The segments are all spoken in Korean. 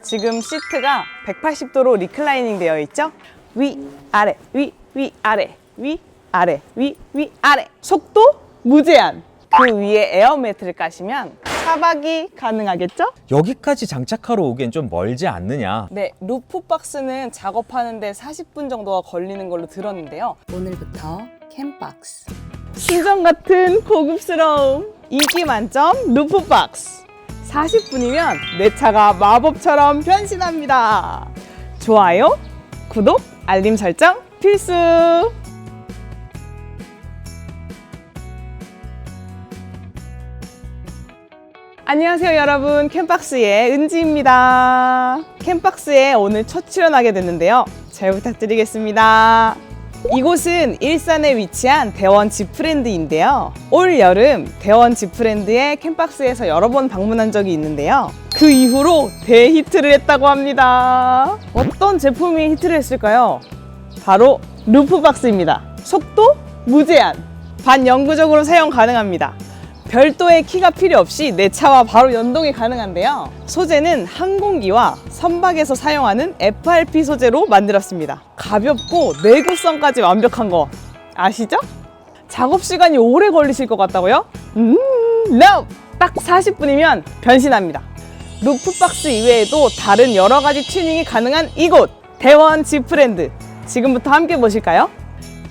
지금 시트가 180도로 리클라이닝 되어 있죠? 위, 아래, 위, 위, 아래, 위, 아래, 위, 위, 아래. 속도 무제한. 그 위에 에어매트를 까시면 차박이 가능하겠죠? 여기까지 장착하러 오기엔 좀 멀지 않느냐. 네, 루프박스는 작업하는데 40분 정도가 걸리는 걸로 들었는데요. 오늘부터 캠박스. 순정 같은 고급스러움. 인기 만점 루프박스. 40분이면 내 차가 마법처럼 변신합니다. 좋아요, 구독, 알림 설정 필수! 안녕하세요 여러분, 캠박스의 은지입니다. 캠박스에 오늘 첫 출연하게 됐는데요. 잘 부탁드리겠습니다. 이곳은 일산에 위치한 대원 지프랜드인데요. 올 여름 대원 지프랜드의 캠박스에서 여러 번 방문한 적이 있는데요. 그 이후로 대히트를 했다고 합니다. 어떤 제품이 히트를 했을까요? 바로 루프박스입니다. 속도 무제한, 반영구적으로 사용 가능합니다. 별도의 키가 필요 없이 내 차와 바로 연동이 가능한데요. 소재는 항공기와 선박에서 사용하는 FRP 소재로 만들었습니다. 가볍고 내구성까지 완벽한 거 아시죠? 작업 시간이 오래 걸리실 것 같다고요? No! 딱 40분이면 변신합니다. 루프박스 이외에도 다른 여러 가지 튜닝이 가능한 이곳! 대원 지프랜드. 지금부터 함께 보실까요?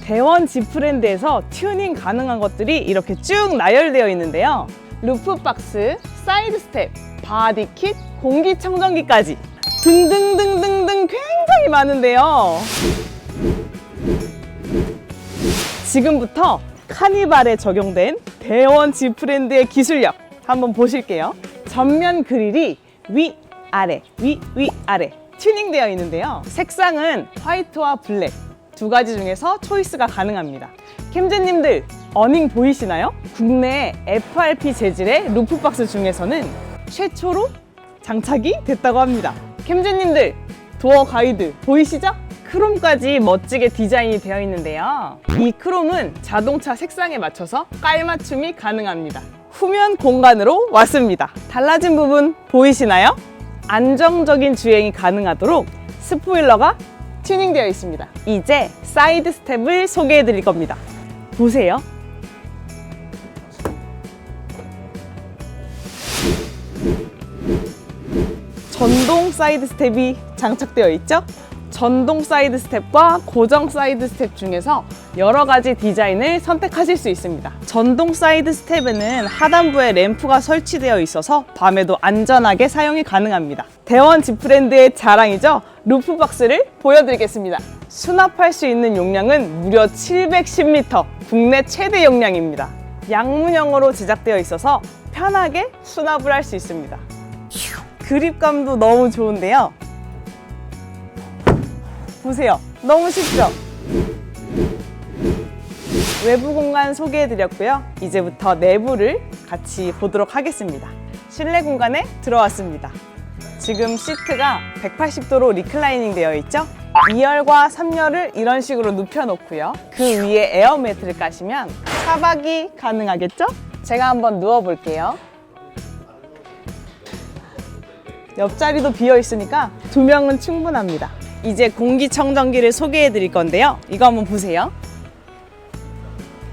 대원 지프랜드에서 튜닝 가능한 것들이 이렇게 쭉 나열되어 있는데요. 루프박스, 사이드 스텝, 바디킷, 공기청정기까지 등등등등등 굉장히 많은데요. 지금부터 카니발에 적용된 대원 지프랜드의 기술력 한번 보실게요. 전면 그릴이 위, 아래, 위, 위, 아래 튜닝되어 있는데요. 색상은 화이트와 블랙 두 가지 중에서 초이스가 가능합니다. 캠제님들 어닝 보이시나요? 국내 FRP 재질의 루프박스 중에서는 최초로 장착이 됐다고 합니다. 캠제님들 도어 가이드 보이시죠? 크롬까지 멋지게 디자인이 되어 있는데요. 이 크롬은 자동차 색상에 맞춰서 깔맞춤이 가능합니다. 후면 공간으로 왔습니다. 달라진 부분 보이시나요? 안정적인 주행이 가능하도록 스포일러가 튜닝되어 있습니다. 이제 사이드 스텝을 소개해 드릴 겁니다. 보세요. 전동 사이드 스텝이 장착되어 있죠? 전동 사이드 스텝과 고정 사이드 스텝 중에서 여러 가지 디자인을 선택하실 수 있습니다. 전동 사이드 스텝에는 하단부에 램프가 설치되어 있어서 밤에도 안전하게 사용이 가능합니다. 대원 지프랜드의 자랑이죠. 루프박스를 보여드리겠습니다. 수납할 수 있는 용량은 무려 710리터, 국내 최대 용량입니다. 양문형으로 제작되어 있어서 편하게 수납을 할 수 있습니다. 그립감도 너무 좋은데요. 보세요. 너무 쉽죠? 외부 공간 소개해드렸고요. 이제부터 내부를 같이 보도록 하겠습니다. 실내 공간에 들어왔습니다. 지금 시트가 180도로 리클라이닝 되어 있죠? 2열과 3열을 이런 식으로 눕혀놓고요. 그 위에 에어매트를 까시면 차박이 가능하겠죠? 제가 한번 누워볼게요. 옆자리도 비어 있으니까 2명은 충분합니다. 이제 공기청정기를 소개해 드릴 건데요. 이거 한번 보세요.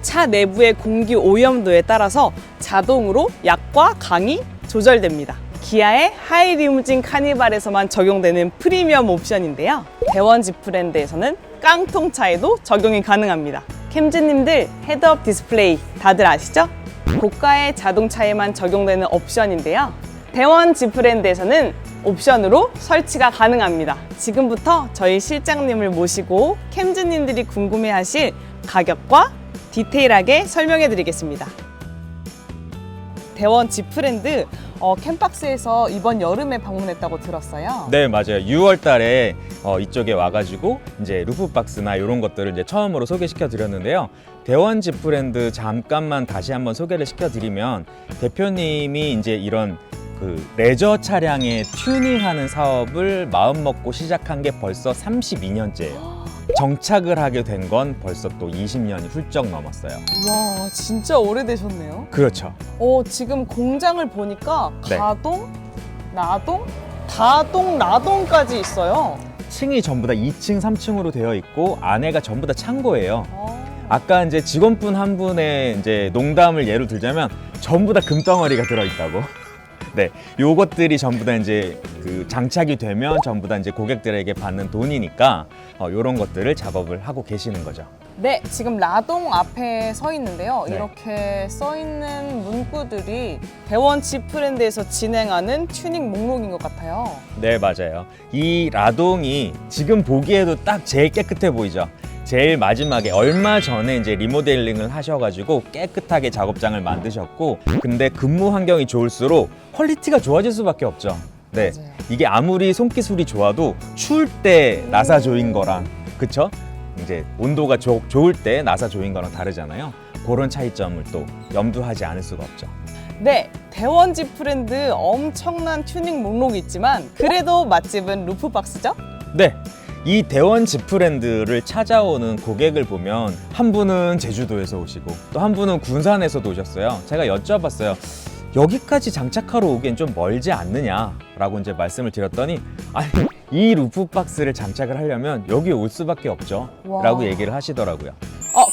차 내부의 공기 오염도에 따라서 자동으로 약과 강이 조절됩니다. 기아의 하이리무진 카니발에서만 적용되는 프리미엄 옵션인데요. 대원 지프랜드에서는 깡통차에도 적용이 가능합니다. 캠즈님들 헤드업 디스플레이 다들 아시죠? 고가의 자동차에만 적용되는 옵션인데요. 대원 지프랜드에서는 옵션으로 설치가 가능합니다. 지금부터 저희 실장님을 모시고 캠즈님들이 궁금해하실 가격과 디테일하게 설명해 드리겠습니다. 대원 지프랜드 캠박스에서 이번 여름에 방문했다고 들었어요. 네, 맞아요. 6월 달에 이쪽에 와가지고 이제 루프박스나 이런 것들을 이제 처음으로 소개시켜 드렸는데요. 대원 지프랜드 잠깐만 다시 한번 소개를 시켜드리면 대표님이 이제 이런 레저 차량에 튜닝하는 사업을 마음먹고 시작한 게 벌써 32년째예요. 정착을 하게 된 건 벌써 또 20년이 훌쩍 넘었어요. 와, 진짜 오래되셨네요. 그렇죠. 지금 공장을 보니까 네. 가동, 나동, 다동, 라동까지 있어요. 층이 전부 다 2층, 3층으로 되어 있고 안에가 전부 다 창고예요. 어. 아까 이제 직원분 한 분의 이제 농담을 예로 들자면 전부 다 금덩어리가 들어있다고. 네, 요것들이 전부 다 이제 그 장착이 되면 전부 다 이제 고객들에게 받는 돈이니까 요런 것들을 작업을 하고 계시는 거죠. 네, 지금 라동 앞에 서 있는데요. 네. 이렇게 써 있는 문구들이 대원 지프랜드에서 진행하는 튜닝 목록인 것 같아요. 네, 맞아요. 이 라동이 지금 보기에도 딱 제일 깨끗해 보이죠. 제일 마지막에 얼마 전에 이제 리모델링을 하셔가지고 깨끗하게 작업장을 만드셨고, 근데 근무 환경이 좋을수록 퀄리티가 좋아질 수밖에 없죠. 네, 맞아요. 이게 아무리 손기술이 좋아도 추울 때 나사 조인 거랑, 그쵸? 이제 온도가 좋을 때 나사 조인 거랑 다르잖아요. 그런 차이점을 또 염두하지 않을 수가 없죠. 네, 대원 지프랜드 엄청난 튜닝 목록이 있지만 그래도 맛집은 루프박스죠? 네. 이 대원 지프랜드를 찾아오는 고객을 보면 한 분은 제주도에서 오시고 또 한 분은 군산에서도 오셨어요. 제가 여쭤봤어요. 여기까지 장착하러 오기엔 좀 멀지 않느냐라고 이제 말씀을 드렸더니, 아니, 이 루프박스를 장착을 하려면 여기 올 수밖에 없죠 와. 라고 얘기를 하시더라고요.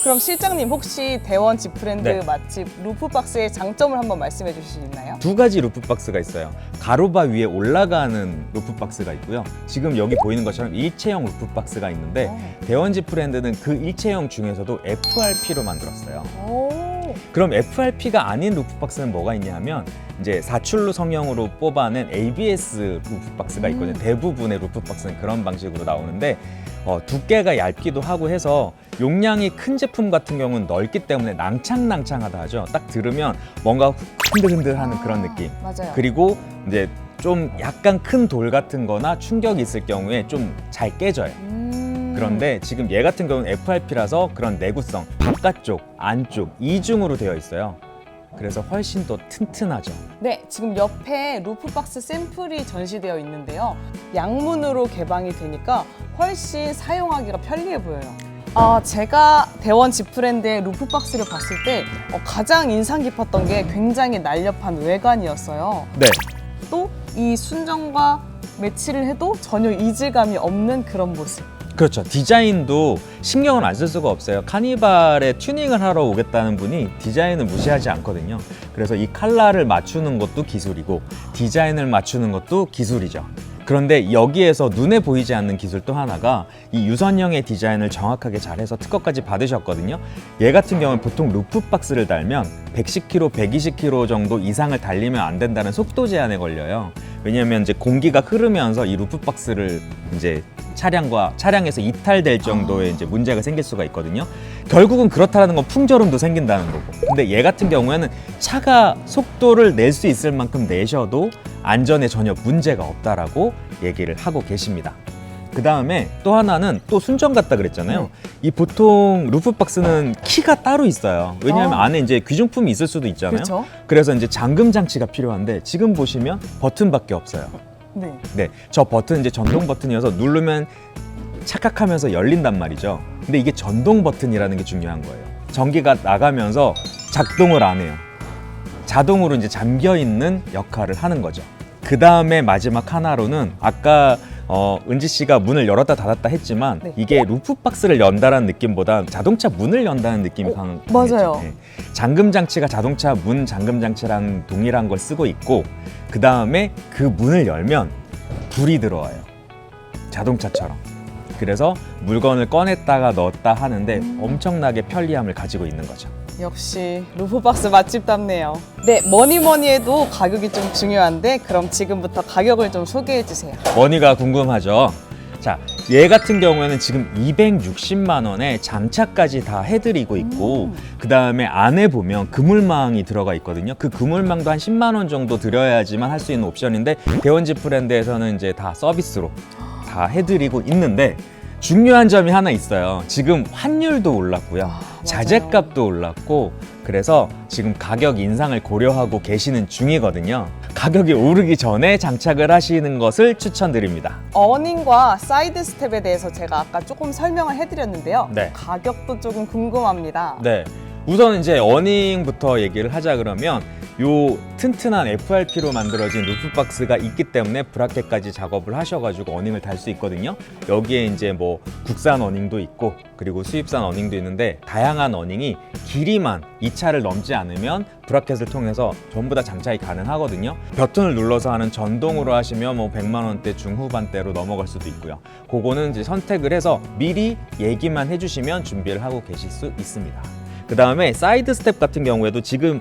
그럼 실장님 혹시 대원 지프랜드 네. 맛집 루프박스의 장점을 한번 말씀해 주실 수 있나요? 두 가지 루프박스가 있어요. 가로바 위에 올라가는 루프박스가 있고요. 지금 여기 보이는 것처럼 일체형 루프박스가 있는데 대원 지프랜드는 그 일체형 중에서도 FRP로 만들었어요. 오. 그럼 FRP가 아닌 루프박스는 뭐가 있냐 하면 이제 4출루 성형으로 뽑아낸 ABS 루프박스가 있거든요. 대부분의 루프박스는 그런 방식으로 나오는데 두께가 얇기도 하고 해서 용량이 큰 제품 같은 경우는 넓기 때문에 낭창낭창하다 하죠. 딱 들으면 뭔가 흔들흔들하는 그런 느낌. 맞아요. 그리고 이제 좀 약간 큰 돌 같은 거나 충격이 있을 경우에 좀 잘 깨져요. 그런데 지금 얘 같은 경우는 FRP라서 그런 내구성, 바깥쪽, 안쪽 이중으로 되어 있어요. 그래서 훨씬 더 튼튼하죠. 네, 지금 옆에 루프박스 샘플이 전시되어 있는데요. 양문으로 개방이 되니까 훨씬 사용하기가 편리해 보여요. 제가 대원 지프랜드의 루프박스를 봤을 때 가장 인상 깊었던 게 굉장히 날렵한 외관이었어요. 네. 또 이 순정과 매치를 해도 전혀 이질감이 없는 그런 모습. 그렇죠. 디자인도 신경을 안 쓸 수가 없어요. 카니발에 튜닝을 하러 오겠다는 분이 디자인을 무시하지 않거든요. 그래서 이 컬러를 맞추는 것도 기술이고 디자인을 맞추는 것도 기술이죠. 그런데 여기에서 눈에 보이지 않는 기술 또 하나가 이 유선형의 디자인을 정확하게 잘해서 특허까지 받으셨거든요. 얘 같은 경우는 보통 루프박스를 달면 110km, 120km 정도 이상을 달리면 안 된다는 속도 제한에 걸려요. 왜냐하면 이제 공기가 흐르면서 이 루프박스를 이제 차량에서 이탈될 정도의 이제 문제가 생길 수가 있거든요. 결국은 그렇다는 건 풍절음도 생긴다는 거고. 근데 얘 같은 경우에는 차가 속도를 낼 수 있을 만큼 내셔도 안전에 전혀 문제가 없다라고 얘기를 하고 계십니다. 그 다음에 또 하나는 또 순정 같다 그랬잖아요. 이 보통 루프박스는 키가 따로 있어요. 왜냐하면 안에 이제 귀중품이 있을 수도 있잖아요. 그렇죠. 그래서 이제 잠금 장치가 필요한데 지금 보시면 버튼밖에 없어요. 네. 네, 저 버튼 이제 전동 버튼이어서 누르면 착각하면서 열린단 말이죠. 근데 이게 전동 버튼이라는 게 중요한 거예요. 전기가 나가면서 작동을 안 해요. 자동으로 이제 잠겨 있는 역할을 하는 거죠. 그 다음에 마지막 하나로는 아까 은지 씨가 문을 열었다 닫았다 했지만 네. 이게 루프박스를 연다라는 느낌보다 자동차 문을 연다는 느낌이 강해요. 맞아요. 네. 잠금 장치가 자동차 문 잠금 장치랑 동일한 걸 쓰고 있고 그 다음에 그 문을 열면 불이 들어와요. 자동차처럼. 그래서 물건을 꺼냈다가 넣었다 하는데 엄청나게 편리함을 가지고 있는 거죠. 역시 루프박스 맛집답네요. 네, 뭐니 해도 가격이 좀 중요한데 그럼 지금부터 가격을 좀 소개해 주세요. 머니가 궁금하죠? 자, 얘 같은 경우에는 지금 260만 원에 장착까지 다 해드리고 있고 그 다음에 안에 보면 그물망이 들어가 있거든요. 그 그물망도 한 10만 원 정도 들여야지만 할 수 있는 옵션인데 대원 지프랜드에서는 이제 다 서비스로 다 해드리고 있는데 중요한 점이 하나 있어요. 지금 환율도 올랐고요. 자재값도 올랐고 그래서 지금 가격 인상을 고려하고 계시는 중이거든요. 가격이 오르기 전에 장착을 하시는 것을 추천드립니다. 어닝과 사이드 스텝에 대해서 제가 아까 조금 설명을 해드렸는데요. 네. 가격도 조금 궁금합니다. 네. 우선 이제 어닝부터 얘기를 하자 그러면 요 튼튼한 FRP로 만들어진 루프박스가 있기 때문에 브라켓까지 작업을 하셔가지고 어닝을 달 수 있거든요. 여기에 이제 뭐 국산 어닝도 있고 그리고 수입산 어닝도 있는데 다양한 어닝이 길이만 2차를 넘지 않으면 브라켓을 통해서 전부 다 장착이 가능하거든요. 버튼을 눌러서 하는 전동으로 하시면 뭐 100만 원대 중후반대로 넘어갈 수도 있고요. 그거는 이제 선택을 해서 미리 얘기만 해주시면 준비를 하고 계실 수 있습니다. 그 다음에 사이드 스텝 같은 경우에도 지금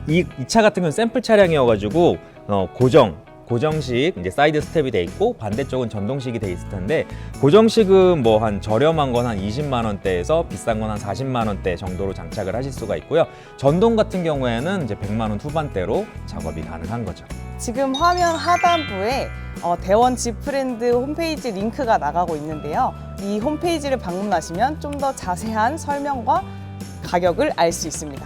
이 차 같은 경우는 샘플 차량이어가지고 고정식 이제 사이드 스텝이 돼 있고 반대쪽은 전동식이 돼 있을 텐데 고정식은 뭐 한 저렴한 건 한 20만 원대에서 비싼 건 한 40만 원대 정도로 장착을 하실 수가 있고요. 전동 같은 경우에는 이제 100만 원 후반대로 작업이 가능한 거죠. 지금 화면 하단부에 대원 지프랜드 홈페이지 링크가 나가고 있는데요. 이 홈페이지를 방문하시면 좀 더 자세한 설명과 가격을 알 수 있습니다.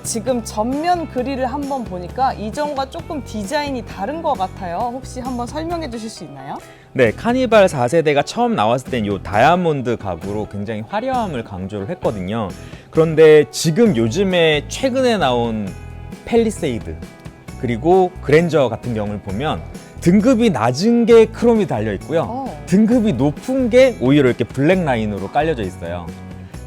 지금 전면 그릴을 한번 보니까 이전과 조금 디자인이 다른 것 같아요. 혹시 한번 설명해 주실 수 있나요? 네, 카니발 4세대가 처음 나왔을 땐 이 다이아몬드 가구로 굉장히 화려함을 강조를 했거든요. 그런데 지금 요즘에 최근에 나온 팰리세이드 그리고 그랜저 같은 경우를 보면 등급이 낮은 게 크롬이 달려 있고요. 등급이 높은 게 오히려 이렇게 블랙 라인으로 깔려져 있어요.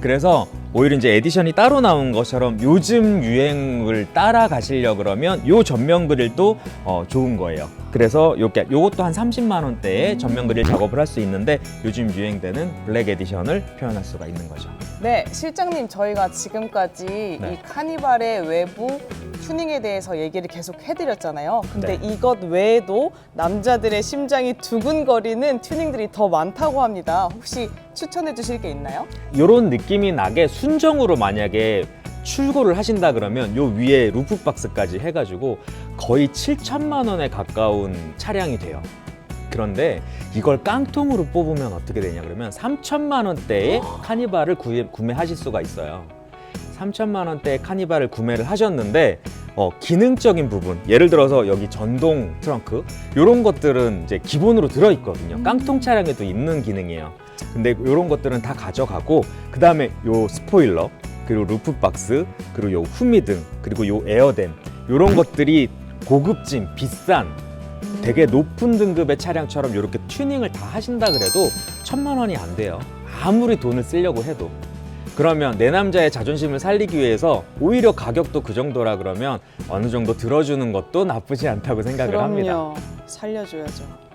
그래서 오히려 이제 에디션이 따로 나온 것처럼 요즘 유행을 따라가시려 그러면 요 전면 그릴도 좋은 거예요. 그래서 요것도 한 30만 원대에 전면 그릴 작업을 할 수 있는데 요즘 유행되는 블랙 에디션을 표현할 수가 있는 거죠. 네, 실장님 저희가 지금까지 네. 이 카니발의 외부 튜닝에 대해서 얘기를 계속 해드렸잖아요. 근데 네. 이것 외에도 남자들의 심장이 두근거리는 튜닝들이 더 많다고 합니다. 혹시 추천해 주실 게 있나요? 요런 느낌이 나게 순정으로 만약에 출고를 하신다 그러면 요 위에 루프박스까지 해가지고 거의 7천만 원에 가까운 차량이 돼요. 그런데 이걸 깡통으로 뽑으면 어떻게 되냐 그러면 3천만 원대의 카니발을 구매하실 수가 있어요. 3천만 원대의 카니발을 구매를 하셨는데 기능적인 부분, 예를 들어서 여기 전동 트렁크 이런 것들은 이제 기본으로 들어있거든요. 깡통 차량에도 있는 기능이에요. 근데 이런 것들은 다 가져가고 그 다음에 요 스포일러 그리고 루프박스 그리고 요 후미등 그리고 요 에어댐 이런 것들이 고급진 비싼 되게 높은 등급의 차량처럼 이렇게 튜닝을 다 하신다 그래도 1,000만 원이 안 돼요. 아무리 돈을 쓰려고 해도. 그러면 내 남자의 자존심을 살리기 위해서 오히려 가격도 그 정도라 그러면 어느 정도 들어주는 것도 나쁘지 않다고 생각을 합니다. 그럼요. 살려줘야죠.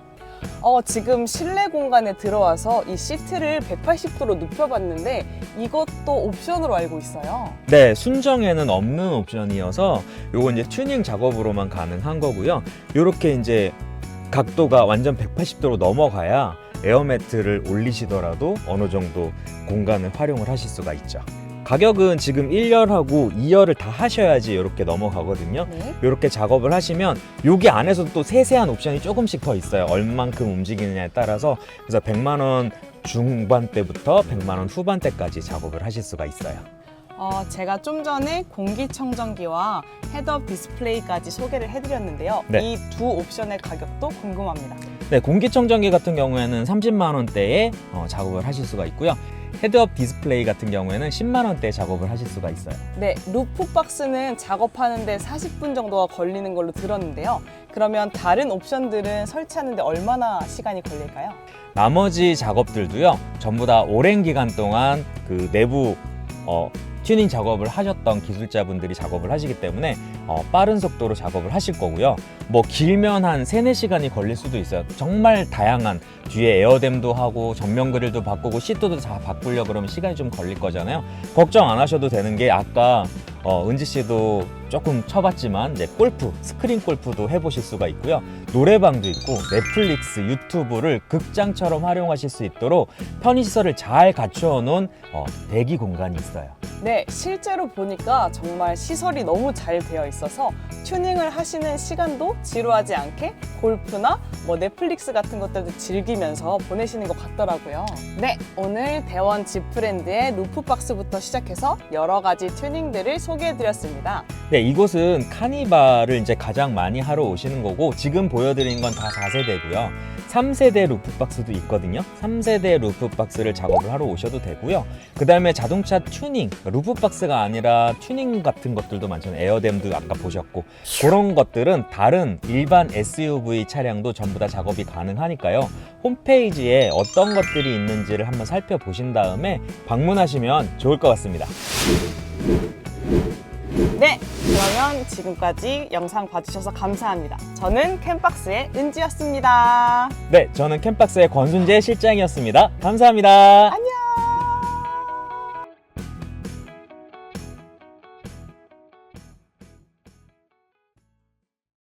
지금 실내 공간에 들어와서 이 시트를 180도로 눕혀봤는데 이것도 옵션으로 알고 있어요. 네, 순정에는 없는 옵션이어서 요거 이제 튜닝 작업으로만 가능한 거고요. 요렇게 이제 각도가 완전 180도로 넘어가야 에어매트를 올리시더라도 어느 정도 공간을 활용을 하실 수가 있죠. 가격은 지금 1열하고 2열을 다 하셔야지 이렇게 넘어가거든요. 네. 이렇게 작업을 하시면 여기 안에서 또 세세한 옵션이 조금씩 더 있어요. 얼만큼 움직이느냐에 따라서. 그래서 100만 원 중반대부터 100만 원 후반대까지 작업을 하실 수가 있어요. 제가 좀 전에 공기청정기와 헤드업 디스플레이까지 소개를 해드렸는데요. 네. 이 두 옵션의 가격도 궁금합니다. 네, 공기청정기 같은 경우에는 30만 원대에 작업을 하실 수가 있고요. 헤드업 디스플레이 같은 경우에는 10만 원대에 작업을 하실 수가 있어요. 네, 루프박스는 작업하는데 40분 정도가 걸리는 걸로 들었는데요. 그러면 다른 옵션들은 설치하는데 얼마나 시간이 걸릴까요? 나머지 작업들도요, 전부 다 오랜 기간 동안 그 내부 튜닝 작업을 하셨던 기술자분들이 작업을 하시기 때문에 빠른 속도로 작업을 하실 거고요. 뭐 길면 한 3-4시간이 걸릴 수도 있어요. 정말 다양한 뒤에 에어댐도 하고 전면 그릴도 바꾸고 시트도 다 바꾸려고 그러면 시간이 좀 걸릴 거잖아요. 걱정 안 하셔도 되는 게 아까 은지 씨도 조금 쳐봤지만 이제 골프, 스크린 골프도 해보실 수가 있고요. 노래방도 있고 넷플릭스, 유튜브를 극장처럼 활용하실 수 있도록 편의시설을 잘 갖추어 놓은 대기 공간이 있어요. 네, 실제로 보니까 정말 시설이 너무 잘 되어 있어서 튜닝을 하시는 시간도 지루하지 않게 골프나 뭐 넷플릭스 같은 것들도 즐기면서 보내시는 것 같더라고요. 네, 오늘 대원 지프랜드의 루프박스부터 시작해서 여러 가지 튜닝들을 소개해드렸습니다. 네, 이곳은 카니발을 이제 가장 많이 하러 오시는 거고 지금 보여드린 건 다 4세대고요. 3세대 루프박스도 있거든요. 3세대 루프박스를 작업을 하러 오셔도 되고요. 그 다음에 자동차 튜닝, 루프박스가 아니라 튜닝 같은 것들도 많잖아요. 에어댐도 아까 보셨고, 그런 것들은 다른 일반 SUV 차량도 전부 다 작업이 가능하니까요. 홈페이지에 어떤 것들이 있는지를 한번 살펴보신 다음에 방문하시면 좋을 것 같습니다. 네, 그러면 지금까지 영상 봐주셔서 감사합니다. 저는 캠박스의 은지였습니다. 네, 저는 캠박스의 권순재 실장이었습니다. 감사합니다. 안녕.